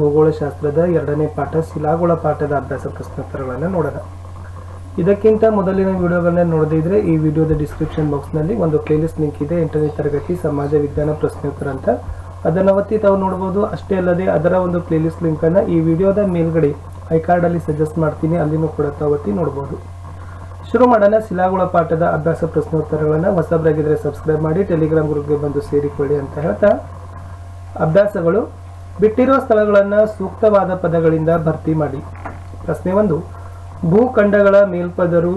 ಭೂಗೋಳಶಾಸ್ತ್ರದ 2ನೇ ಪಾಠ ಶಿಲಾಗೋಳ ಪಾಠದ ಅಭ್ಯಾಸ ಪ್ರಶ್ನೋತ್ತರಗಳನ್ನು ನೋಡೋಣ. ಇದಕ್ಕಿಂತ ಮೊದಲಿನ ವಿಡಿಯೋಗಳನ್ನ ನೋಡದಿದ್ರೆ ಈ ವಿಡಿಯೋದ ಡಿಸ್ಕ್ರಿಪ್ಷನ್ ಬಾಕ್ಸ್ನಲ್ಲಿ ಒಂದು ಪ್ಲೇಲಿಸ್ಟ್ ಲಿಂಕ್ ಇದೆ, 8ನೇ ತರಗತಿ ಸಮಾಜ ವಿಜ್ಞಾನ ಪ್ರಶ್ನೋತ್ತರ ಅಂತ. ಅದನ್ನು ಒತ್ತಿ ತಾವು ನೋಡಬಹುದು. ಅಷ್ಟೇ ಅಲ್ಲದೆ ಅದರ ಒಂದು ಪ್ಲೇಲಿಸ್ಟ್ ಲಿಂಕನ್ನು ಈ ವಿಡಿಯೋದ ಮೇಲ್ಗಡೆ ಐಕಾರ್ಡಲ್ಲಿ ಸಜೆಸ್ಟ್ ಮಾಡ್ತೀನಿ, ಅಲ್ಲಿನೂ ಕೂಡ ತಾವು ಒತ್ತಿ ನೋಡಬಹುದು. ಶುರು ಮಾಡೋಣ. ಶಿಲಾಗೋಳ ಪಾಠದ ಅಭ್ಯಾಸ ಪ್ರಶ್ನೋತ್ತರಗಳನ್ನು ಹೊಸಬರಾಗಿದ್ದರೆ ಸಬ್ಸ್ಕ್ರೈಬ್ ಮಾಡಿ, ಟೆಲಿಗ್ರಾಮ್ ಗ್ರೂಪ್ಗೆ ಬಂದು ಸೇರಿಕೊಳ್ಳಿ ಅಂತ ಹೇಳ್ತಾ, ಅಭ್ಯಾಸಗಳು: ಬಿಟ್ಟಿರುವ ಸ್ಥಳಗಳನ್ನು ಸೂಕ್ತವಾದ ಪದಗಳಿಂದ ಭರ್ತಿ ಮಾಡಿ. ಪ್ರಶ್ನೆ 1, ಭೂಖಂಡಗಳ ಮೇಲ್ಪದರು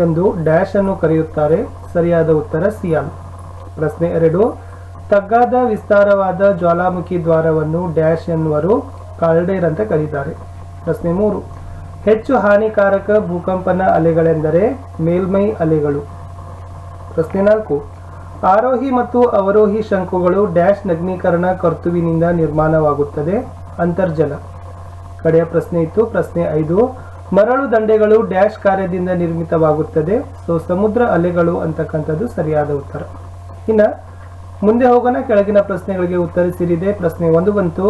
ಎಂದು ಡ್ಯಾಶ್ ಅನ್ನು ಕರೆಯುತ್ತಾರೆ. ಸರಿಯಾದ ಉತ್ತರ ಸಿಯಾಲ್. ಪ್ರಶ್ನೆ 2, ತಗ್ಗಾದ ವಿಸ್ತಾರವಾದ ಜ್ವಾಲಾಮುಖಿ ದ್ವಾರವನ್ನು ಡ್ಯಾಶ್ ಎನ್ನುವರು ಕಾಲ್ಡೇರ್ ಅಂತ ಕರೀತಾರೆ. ಪ್ರಶ್ನೆ 3, ಹೆಚ್ಚು ಹಾನಿಕಾರಕ ಭೂಕಂಪನ ಅಲೆಗಳೆಂದರೆ ಮೇಲ್ಮೈ ಅಲೆಗಳು. ಪ್ರಶ್ನೆ 4, ಆರೋಹಿ ಮತ್ತು ಅವರೋಹಿ ಶಂಕುಗಳು ಡ್ಯಾಶ್ ನಗ್ನೀಕರಣ ಕರ್ತುವಿನಿಂದ ನಿರ್ಮಾಣವಾಗುತ್ತದೆ. ಅಂತರ್ಜಲ. ಕಡೆಯ ಪ್ರಶ್ನೆ ಇತ್ತು. ಪ್ರಶ್ನೆ 5, ಮರಳು ದಂಡೆಗಳು ಡ್ಯಾಶ್ ಕಾರ್ಯದಿಂದ ನಿರ್ಮಿತವಾಗುತ್ತದೆ. ಸಮುದ್ರ ಅಲೆಗಳು ಅಂತಕ್ಕಂಥದ್ದು ಸರಿಯಾದ ಉತ್ತರ. ಇನ್ನು ಮುಂದೆ ಹೋಗೋಣ. ಕೆಳಗಿನ ಪ್ರಶ್ನೆಗಳಿಗೆ ಉತ್ತರಿಸಿರಿದೆ. ಪ್ರಶ್ನೆ 1 ಬಂತು.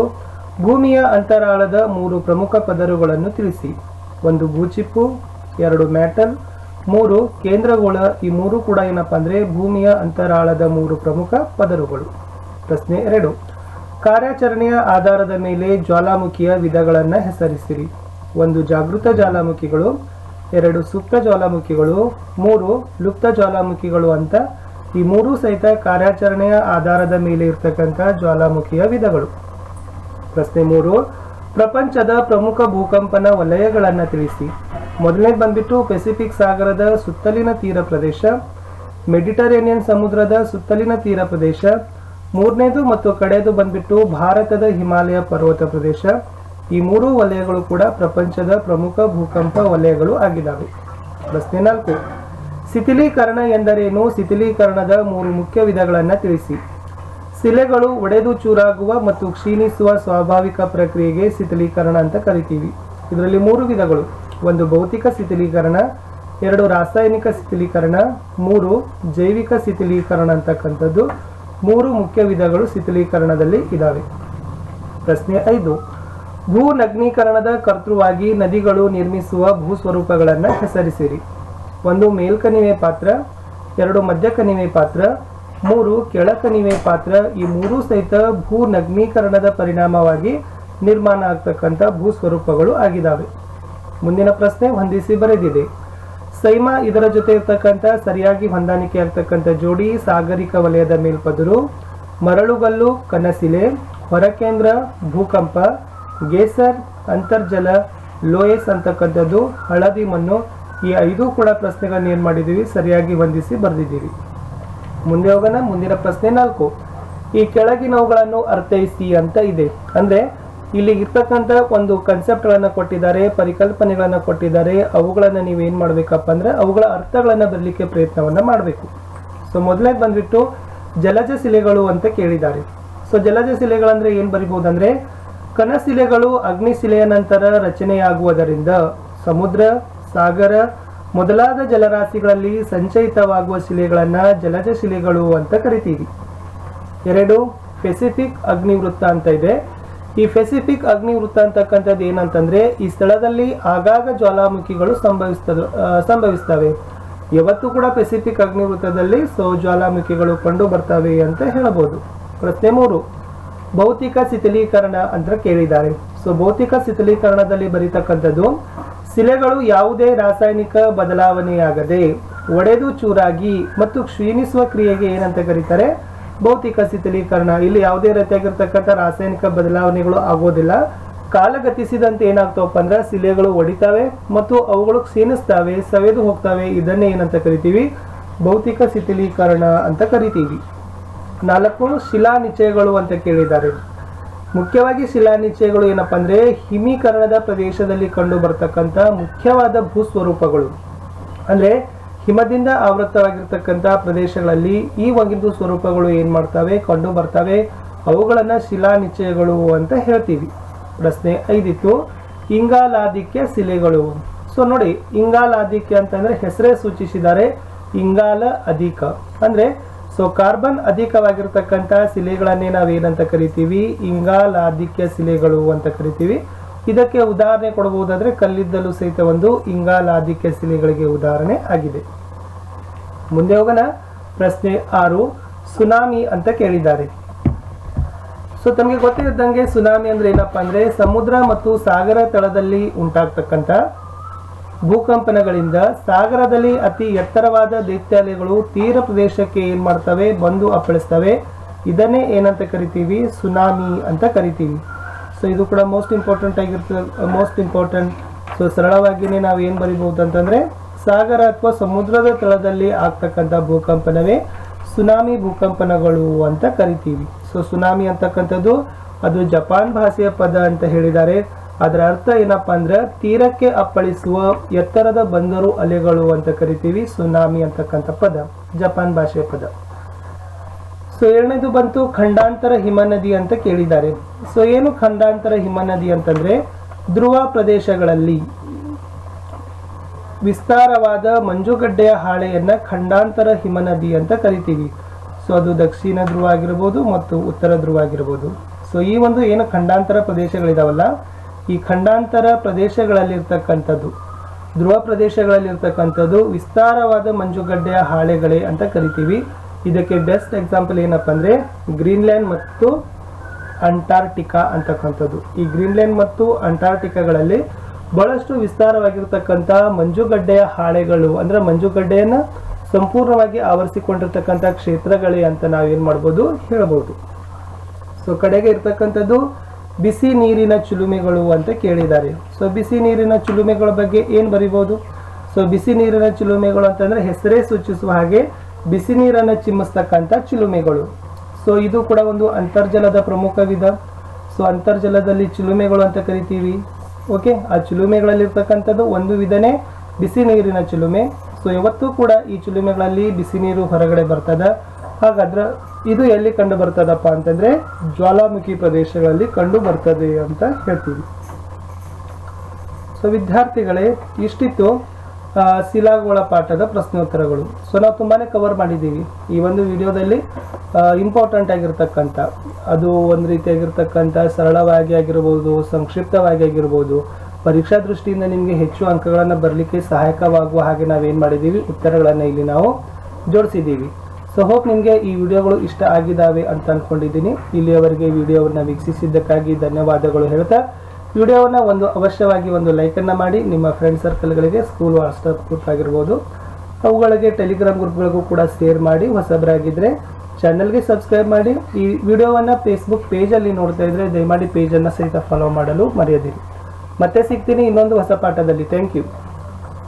ಭೂಮಿಯ ಅಂತರಾಳದ 3 ಪ್ರಮುಖ ಪದರುಗಳನ್ನು ತಿಳಿಸಿ. 1 ಭೂಚಿಪ್ಪು, 2 ಮ್ಯಾಟಲ್, 3 ಕೇಂದ್ರಗೋಳ. ಈ 3 ಕೂಡ ಏನಪ್ಪಾ ಅಂದ್ರೆ ಭೂಮಿಯ ಅಂತರಾಳದ 3 ಪ್ರಮುಖ ಪದರುಗಳು. ಪ್ರಶ್ನೆ 2, ಕಾರ್ಯಾಚರಣೆಯ ಆಧಾರದ ಮೇಲೆ ಜ್ವಾಲಾಮುಖಿಯ ವಿಧಗಳನ್ನು ಹೆಸರಿಸಿರಿ. 1 ಜಾಗೃತ ಜ್ವಾಲಾಮುಖಿಗಳು, 2 ಸುಪ್ತ ಜ್ವಾಲಾಮುಖಿಗಳು, 3 ಲುಪ್ತ ಜ್ವಾಲಾಮುಖಿಗಳು ಅಂತ ಈ 3 ಸಹಿತ ಕಾರ್ಯಾಚರಣೆಯ ಆಧಾರದ ಮೇಲೆ ಇರ್ತಕ್ಕಂಥ ಜ್ವಾಲಾಮುಖಿಯ ವಿಧಗಳು. ಪ್ರಶ್ನೆ 3, ಪ್ರಪಂಚದ ಪ್ರಮುಖ ಭೂಕಂಪನ ವಲಯಗಳನ್ನು ತಿಳಿಸಿ. ಮೊದಲನೇದು ಬಂದ್ಬಿಟ್ಟು ಪೆಸಿಫಿಕ್ ಸಾಗರದ ಸುತ್ತಲಿನ ತೀರ ಪ್ರದೇಶ, ಮೆಡಿಟರೇನಿಯನ್ ಸಮುದ್ರದ ಸುತ್ತಲಿನ ತೀರ ಪ್ರದೇಶ, 3ನೇದು ಮತ್ತು ಕಡೆಯದು ಬಂದ್ಬಿಟ್ಟು ಭಾರತದ ಹಿಮಾಲಯ ಪರ್ವತ ಪ್ರದೇಶ. ಈ 3 ವಲಯಗಳು ಕೂಡ ಪ್ರಪಂಚದ ಪ್ರಮುಖ ಭೂಕಂಪ ವಲಯಗಳು ಆಗಿದ್ದಾವೆ. ಪ್ರಶ್ನೆ 4, ಶಿಥಿಲೀಕರಣ ಎಂದರೇನು? ಶಿಥಿಲೀಕರಣದ 3 ಮುಖ್ಯ ವಿಧಗಳನ್ನು ತಿಳಿಸಿ. ಶಿಲೆಗಳು ಒಡೆದು ಚೂರಾಗುವ ಮತ್ತು ಕ್ಷೀಣಿಸುವ ಸ್ವಾಭಾವಿಕ ಪ್ರಕ್ರಿಯೆಗೆ ಶಿಥಿಲೀಕರಣ ಅಂತ ಕರಿತೀವಿ. ಇದರಲ್ಲಿ 3 ವಿಧಗಳು. 1 ಭೌತಿಕ ಶಿಥಿಲೀಕರಣ, 2 ರಾಸಾಯನಿಕ ಶಿಥಿಲೀಕರಣ, 3 ಜೈವಿಕ ಶಿಥಿಲೀಕರಣ ಅಂತಕ್ಕಂಥದ್ದು 3 ಮುಖ್ಯ ವಿಧಗಳು ಶಿಥಿಲೀಕರಣದಲ್ಲಿ ಇದ್ದಾವೆ. ಪ್ರಶ್ನೆ 5, ಭೂ ನಗ್ನೀಕರಣದ ಕರ್ತೃವಾಗಿ ನದಿಗಳು ನಿರ್ಮಿಸುವ ಭೂಸ್ವರೂಪಗಳನ್ನು ಹೆಸರಿಸಿರಿ. 1 ಮೇಲ್ಕಣಿವೆ ಪಾತ್ರ, 2 ಮಧ್ಯಕಣಿವೆ ಪಾತ್ರ, 3 ಕೆಳಕಣಿವೆ ಪಾತ್ರ. ಈ 3 ಸಹಿತ ಭೂ ನಗ್ನೀಕರಣದ ಪರಿಣಾಮವಾಗಿ ನಿರ್ಮಾಣ ಆಗ್ತಕ್ಕಂಥ ಭೂಸ್ವರೂಪಗಳು ಆಗಿದ್ದಾವೆ. ಮುಂದಿನ ಪ್ರಶ್ನೆ ಹೊಂದಿಸಿ ಬರೆದಿದೆ. ಸೈಮ ಇದರ ಜೊತೆ ಇರ್ತಕ್ಕಂಥ ಸರಿಯಾಗಿ ಹೊಂದಾಣಿಕೆ ಆಗ್ತಕ್ಕಂಥ ಜೋಡಿ ಸಾಗರಿಕ ವಲಯದ ಮೇಲ್ಪದರು, ಮರಳುಗಲ್ಲು ಕನಸಿಲೆ, ಹೊರಕೇಂದ್ರ ಭೂಕಂಪ, ಗೇಸರ್ ಅಂತರ್ಜಲ, ಲೋಯಸ್ ಅಂತಕ್ಕಂಥದ್ದು ಹಳದಿ ಮಣ್ಣು. ಈ 5 ಕೂಡ ಪ್ರಶ್ನೆಗಳನ್ನು ಏನು ಮಾಡಿದ್ದೀವಿ, ಸರಿಯಾಗಿ ಹೊಂದಿಸಿ ಬರೆದಿದ್ದೀವಿ. ಮುಂದೆ ಹೋಗೋಣ. ಮುಂದಿನ ಪ್ರಶ್ನೆ 4, ಈ ಕೆಳಗಿನವುಗಳನ್ನು ಅರ್ಥೈಸಿ ಅಂತ ಇದೆ. ಅಂದ್ರೆ ಇಲ್ಲಿ ಇರ್ತಕ್ಕಂಥ ಒಂದು ಕಾನ್ಸೆಪ್ಟ್ಗಳನ್ನು ಕೊಟ್ಟಿದ್ದಾರೆ, ಪರಿಕಲ್ಪನೆಗಳನ್ನು ಕೊಟ್ಟಿದ್ದಾರೆ. ಅವುಗಳನ್ನು ನೀವೇನು ಮಾಡಬೇಕಪ್ಪ ಅಂದ್ರೆ ಅವುಗಳ ಅರ್ಥಗಳನ್ನು ಬರಲಿಕ್ಕೆ ಪ್ರಯತ್ನವನ್ನ ಮಾಡಬೇಕು. ಮೊದಲನೇ ಬಂದ್ಬಿಟ್ಟು ಜಲಜ ಶಿಲೆಗಳು ಅಂತ ಕೇಳಿದ್ದಾರೆ. ಜಲಜ ಶಿಲೆಗಳಂದ್ರೆ ಏನು ಬರಿಬಹುದಂದ್ರೆ, ಕನಶಿಲೆಗಳು ಅಗ್ನಿಶಿಲೆಯ ನಂತರ ರಚನೆಯಾಗುವುದರಿಂದ ಸಮುದ್ರ, ಸಾಗರ ಮೊದಲಾದ ಜಲರಾಶಿಗಳಲ್ಲಿ ಸಂಚಯಿತವಾಗುವ ಶಿಲೆಗಳನ್ನು ಜಲಜ ಶಿಲೆಗಳು ಅಂತ ಕರಿತೀವಿ. 2 ಪೆಸಿಫಿಕ್ ಅಗ್ನಿವೃತ್ತ ಅಂತ ಇದೆ. ಈ ಪೆಸಿಫಿಕ್ ಅಗ್ನಿವೃತ್ತ ಅಂತಕ್ಕಂಥದ್ದು ಏನಂತಂದ್ರೆ, ಈ ಸ್ಥಳದಲ್ಲಿ ಆಗಾಗ ಜ್ವಾಲಾಮುಖಿಗಳು ಸಂಭವಿಸ್ತವೆ. ಯಾವತ್ತೂ ಕೂಡ ಪೆಸಿಫಿಕ್ ಅಗ್ನಿವೃತ್ತದಲ್ಲಿ ಜ್ವಾಲಾಮುಖಿಗಳು ಕಂಡು ಬರ್ತವೆ ಅಂತ ಹೇಳಬಹುದು. ಪ್ರಶ್ನೆ 3, ಭೌತಿಕ ಶಿಥಿಲೀಕರಣ ಅಂತ ಕೇಳಿದ್ದಾರೆ. ಭೌತಿಕ ಶಿಥಿಲೀಕರಣದಲ್ಲಿ ಬರೀತಕ್ಕಂಥದ್ದು, ಶಿಲೆಗಳು ಯಾವುದೇ ರಾಸಾಯನಿಕ ಬದಲಾವಣೆಯಾಗದೆ ಒಡೆದು ಚೂರಾಗಿ ಮತ್ತು ಕ್ಷೀಣಿಸುವ ಕ್ರಿಯೆಗೆ ಏನಂತ ಕರೀತಾರೆ, ಭೌತಿಕ ಶಿಥಿಲೀಕರಣ. ಇಲ್ಲಿ ಯಾವುದೇ ರೀತಿಯಾಗಿರ್ತಕ್ಕಂಥ ರಾಸಾಯನಿಕ ಬದಲಾವಣೆಗಳು ಆಗೋದಿಲ್ಲ. ಕಾಲ ಗತಿಸಿದಂತೆ ಏನಾಗ್ತವಪ್ಪ ಅಂದ್ರೆ ಶಿಲೆಗಳು ಒಡಿತವೆ ಮತ್ತು ಅವುಗಳು ಕ್ಷೀಣಿಸ್ತವೆ, ಸವೆದು ಹೋಗ್ತವೆ. ಇದನ್ನೇ ಏನಂತ ಕರಿತೀವಿ, ಭೌತಿಕ ಶಿಥಿಲೀಕರಣ ಅಂತ ಕರಿತೀವಿ. 4 ಶಿಲಾನಿಚಯಗಳು ಅಂತ ಕೇಳಿದ್ದಾರೆ. ಮುಖ್ಯವಾಗಿ ಶಿಲಾನಿಚಯಗಳು ಏನಪ್ಪಾ ಅಂದ್ರೆ ಹಿಮೀಕರಣದ ಪ್ರದೇಶದಲ್ಲಿ ಕಂಡು ಬರ್ತಕ್ಕಂಥ ಮುಖ್ಯವಾದ ಭೂಸ್ವರೂಪಗಳು. ಅಂದ್ರೆ ಹಿಮದಿಂದ ಆವೃತವಾಗಿರ್ತಕ್ಕಂಥ ಪ್ರದೇಶಗಳಲ್ಲಿ ಈ ಒಂದು ಸ್ವರೂಪಗಳು ಏನ್ ಮಾಡ್ತವೆ, ಕಂಡು ಬರ್ತವೆ. ಅವುಗಳನ್ನ ಶಿಲಾನಿಚಯಗಳು ಅಂತ ಹೇಳ್ತೀವಿ. ಪ್ರಶ್ನೆ 5 ಇತ್ತು, ಇಂಗಾಲಾದಿಕ್ಯ ಶಿಲೆಗಳು. ನೋಡಿ, ಇಂಗಾಲಾದಿಕ್ಯ ಅಂತಂದ್ರೆ ಹೆಸರೇ ಸೂಚಿಸಿದ್ದಾರೆ, ಇಂಗಾಲ ಅಧಿಕ ಅಂದ್ರೆ ಸೊ ಕಾರ್ಬನ್ ಅಧಿಕವಾಗಿರ್ತಕ್ಕಂಥ ಶಿಲೆಗಳನ್ನೇ ನಾವೇನಂತ ಕರಿತೀವಿ, ಇಂಗಾಲಾದಿಕ್ಯ ಶಿಲೆಗಳು ಅಂತ ಕರಿತೀವಿ. ಇದಕ್ಕೆ ಉದಾಹರಣೆ ಕೊಡಬಹುದಾದ್ರೆ ಕಲ್ಲಿದ್ದಲು ಸಹಿತ ಒಂದು ಇಂಗಾಲಾದಿಕ್ಯ ಶಿಲೆಗಳಿಗೆ ಉದಾಹರಣೆ ಆಗಿದೆ. ಮುಂದೆ ಹೋಗೋಣ. ಪ್ರಶ್ನೆ 6, ಸುನಾಮಿ ಅಂತ ಕೇಳಿದ್ದಾರೆ. ಸೊ ತಮಗೆ ಗೊತ್ತಿದ್ದಂಗೆ ಸುನಾಮಿ ಅಂದ್ರೆ ಏನಪ್ಪಾ ಅಂದ್ರೆ ಸಮುದ್ರ ಮತ್ತು ಸಾಗರ ತಳದಲ್ಲಿ ಉಂಟಾಗ್ತಕ್ಕಂಥ ಭೂಕಂಪನಗಳಿಂದ ಸಾಗರದಲ್ಲಿ ಅತಿ ಎತ್ತರವಾದ ದೈತ್ಯಾಲೆಗಳು ತೀರ ಪ್ರದೇಶಕ್ಕೆ ಏನ್ ಮಾಡ್ತವೆ, ಬಂದು ಅಪ್ಪಳಿಸ್ತವೆ. ಇದನ್ನೇ ಏನಂತ ಕರಿತೀವಿ, ಸುನಾಮಿ ಅಂತ ಕರಿತೀವಿ. ಸೊ ಇದು ಕೂಡ ಮೋಸ್ಟ್ ಇಂಪಾರ್ಟೆಂಟ್. ಸೊ ಸರಳವಾಗಿನೇ ನಾವು ಏನ್ ಬರಿಬಹುದು ಅಂತಂದ್ರೆ ಸಾಗರ ಅಥವಾ ಸಮುದ್ರದ ತಳದಲ್ಲಿ ಆಗ್ತಕ್ಕಂಥ ಭೂಕಂಪನವೇ ಸುನಾಮಿ ಭೂಕಂಪನಗಳು ಅಂತ ಕರಿತೀವಿ. ಸೊ ಸುನಾಮಿ ಅಂತಕ್ಕಂಥದ್ದು ಅದು ಜಪಾನ್ ಭಾಷೆಯ ಪದ ಅಂತ ಹೇಳಿದ್ದಾರೆ. ಅದರ ಅರ್ಥ ಏನಪ್ಪಾ ಅಂದ್ರೆ ತೀರಕ್ಕೆ ಅಪ್ಪಳಿಸುವ ಎತ್ತರದ ಬಂದರು ಅಲೆಗಳು ಅಂತ ಕರಿತೀವಿ. ಸುನಾಮಿ ಅಂತಕ್ಕಂಥ ಪದ ಜಪಾನ್ ಭಾಷೆಯ ಪದ. ಸೊ ಎರಡನೇದು ಬಂತು ಖಂಡಾಂತರ ಹಿಮನದಿ ಅಂತ ಕೇಳಿದ್ದಾರೆ. ಸೊ ಏನು ಖಂಡಾಂತರ ಹಿಮನದಿ ಅಂತಂದ್ರೆ ಧ್ರುವ ಪ್ರದೇಶಗಳಲ್ಲಿ ವಿಸ್ತಾರವಾದ ಮಂಜುಗಡ್ಡೆಯ ಹಾಳೆಯನ್ನ ಖಂಡಾಂತರ ಹಿಮನದಿ ಅಂತ ಕರಿತೀವಿ. ಸೊ ಅದು ದಕ್ಷಿಣ ಧ್ರುವ ಆಗಿರ್ಬೋದು ಮತ್ತು ಉತ್ತರ ಧ್ರುವ ಆಗಿರ್ಬೋದು. ಸೊ ಈ ಒಂದು ಏನು ಖಂಡಾಂತರ ಪ್ರದೇಶಗಳಿದಾವಲ್ಲ, ಈ ಖಂಡಾಂತರ ಪ್ರದೇಶಗಳಲ್ಲಿರ್ತಕ್ಕಂಥದ್ದು, ಧ್ರುವ ಪ್ರದೇಶಗಳಲ್ಲಿರ್ತಕ್ಕಂಥದ್ದು ವಿಸ್ತಾರವಾದ ಮಂಜುಗಡ್ಡೆಯ ಹಾಳೆಗಳೇ ಅಂತ ಕರಿತೀವಿ. ಇದಕ್ಕೆ ಬೆಸ್ಟ್ ಎಕ್ಸಾಂಪಲ್ ಏನಪ್ಪಾ ಅಂದ್ರೆ ಗ್ರೀನ್ಲ್ಯಾಂಡ್ ಮತ್ತು ಅಂಟಾರ್ಟಿಕಾ ಅಂತಕ್ಕಂಥದ್ದು. ಈ ಗ್ರೀನ್ಲ್ಯಾಂಡ್ ಮತ್ತು ಅಂಟಾರ್ಟಿಕಾಗಳಲ್ಲಿ ಬಹಳಷ್ಟು ವಿಸ್ತಾರವಾಗಿರ್ತಕ್ಕಂಥ ಮಂಜುಗಡ್ಡೆಯ ಹಾಳೆಗಳು ಅಂದ್ರೆ ಮಂಜುಗಡ್ಡೆಯನ್ನ ಸಂಪೂರ್ಣವಾಗಿ ಆವರಿಸಿಕೊಂಡಿರ್ತಕ್ಕಂಥ ಕ್ಷೇತ್ರಗಳೇ ಅಂತ ನಾವೇನ್ ಮಾಡ್ಬೋದು, ಹೇಳ್ಬೋದು. ಸೊ ಕಡೆಗೆ ಇರ್ತಕ್ಕಂಥದ್ದು ಬಿಸಿ ನೀರಿನ ಚಿಲುಮೆಗಳು ಅಂತ ಕೇಳಿದ್ದಾರೆ. ಸೊ ಬಿಸಿ ನೀರಿನ ಚಿಲುಮೆಗಳ ಬಗ್ಗೆ ಏನ್ ಬರಿಬಹುದು? ಸೊ ಬಿಸಿ ನೀರಿನ ಚಿಲುಮೆಗಳು ಅಂತಂದ್ರೆ ಹೆಸರೇ ಸೂಚಿಸುವ ಹಾಗೆ ಬಿಸಿ ನೀರನ್ನ ಚಿಮ್ಮಿಸ್ತಕ್ಕಂಥ ಚಿಲುಮೆಗಳು. ಸೊ ಇದು ಕೂಡ ಒಂದು ಅಂತರ್ಜಲದ ಪ್ರಮುಖ ವಿಧ. ಸೊ ಅಂತರ್ಜಲದಲ್ಲಿ ಚಿಲುಮೆಗಳು ಅಂತ ಕರಿತೀವಿ. ಓಕೆ, ಆ ಚಿಲುಮೆಗಳಲ್ಲಿರ್ತಕ್ಕಂಥದ್ದು ಒಂದು ವಿಧನೇ ಬಿಸಿ ನೀರಿನ ಚಿಲುಮೆ. ಸೊ ಯಾವತ್ತೂ ಕೂಡ ಈ ಚಿಲುಮೆಗಳಲ್ಲಿ ಬಿಸಿ ನೀರು ಹೊರಗಡೆ ಬರ್ತದ. ಹಾಗಾದ್ರೆ ಇದು ಎಲ್ಲಿ ಕಂಡು ಬರ್ತದಪ್ಪ ಅಂತಂದ್ರೆ ಜ್ವಾಲಾಮುಖಿ ಪ್ರದೇಶಗಳಲ್ಲಿ ಕಂಡು ಬರ್ತದೆ ಅಂತ ಹೇಳ್ತೀವಿ. ಸೊ ವಿದ್ಯಾರ್ಥಿಗಳೇ, ಇಷ್ಟಿತ್ತು ಶಿಲಾಗೋಳ ಪಾಠದ ಪ್ರಶ್ನೋತ್ತರಗಳು. ಸೊ ನಾವು ತುಂಬಾನೇ ಕವರ್ ಮಾಡಿದ್ದೀವಿ ಈ ಒಂದು ವಿಡಿಯೋದಲ್ಲಿ. ಇಂಪಾರ್ಟೆಂಟ್ ಆಗಿರ್ತಕ್ಕಂಥ ಅದು ಒಂದು ರೀತಿಯಾಗಿರ್ತಕ್ಕಂಥ ಸರಳವಾಗಿ ಆಗಿರ್ಬೋದು, ಸಂಕ್ಷಿಪ್ತವಾಗಿ ಆಗಿರ್ಬೋದು, ಪರೀಕ್ಷಾ ದೃಷ್ಟಿಯಿಂದ ನಿಮಗೆ ಹೆಚ್ಚು ಅಂಕಗಳನ್ನು ಬರಲಿಕ್ಕೆ ಸಹಾಯಕವಾಗುವ ಹಾಗೆ ನಾವೇನು ಮಾಡಿದ್ದೀವಿ, ಉತ್ತರಗಳನ್ನು ಇಲ್ಲಿ ನಾವು ಜೋಡಿಸಿದ್ದೀವಿ. ಸೊ ಹೋಪ್ ನಿಮಗೆ ಈ ವಿಡಿಯೋಗಳು ಇಷ್ಟ ಆಗಿದ್ದಾವೆ ಅಂತ ಅಂದ್ಕೊಂಡಿದ್ದೀನಿ. ಇಲ್ಲಿಯವರೆಗೆ ವಿಡಿಯೋವನ್ನು ವೀಕ್ಷಿಸಿದ್ದಕ್ಕಾಗಿ ಧನ್ಯವಾದಗಳು ಹೇಳ್ತಾ ವಿಡಿಯೋವನ್ನು ಅವಶ್ಯವಾಗಿ ಒಂದು ಲೈಕನ್ನು ಮಾಡಿ ನಿಮ್ಮ ಫ್ರೆಂಡ್ ಸರ್ಕಲ್ಗಳಿಗೆ, ಸ್ಕೂಲ್ ವಾಟ್ಸಪ್ ಗ್ರೂಪ್ ಆಗಿರ್ಬೋದು ಅವುಗಳಿಗೆ ಟೆಲಿಗ್ರಾಮ್ ಗ್ರೂಪ್ಗಳಿಗೂ ಕೂಡ ಶೇರ್ ಮಾಡಿ. ಹೊಸಬರಾಗಿದ್ದರೆ ಚಾನಲ್ಗೆ ಸಬ್ಸ್ಕ್ರೈಬ್ ಮಾಡಿ. ಈ ವಿಡಿಯೋವನ್ನು ಫೇಸ್ಬುಕ್ ಪೇಜಲ್ಲಿ ನೋಡ್ತಾ ಇದ್ರೆ ದಯಮಾಡಿ ಪೇಜನ್ನು ಸಹಿತ ಫಾಲೋ ಮಾಡಲು ಮರೆಯದಿರಿ. ಮತ್ತೆ ಸಿಗ್ತೀನಿ ಇನ್ನೊಂದು ಹೊಸ ಪಾಠದಲ್ಲಿ. Thank you.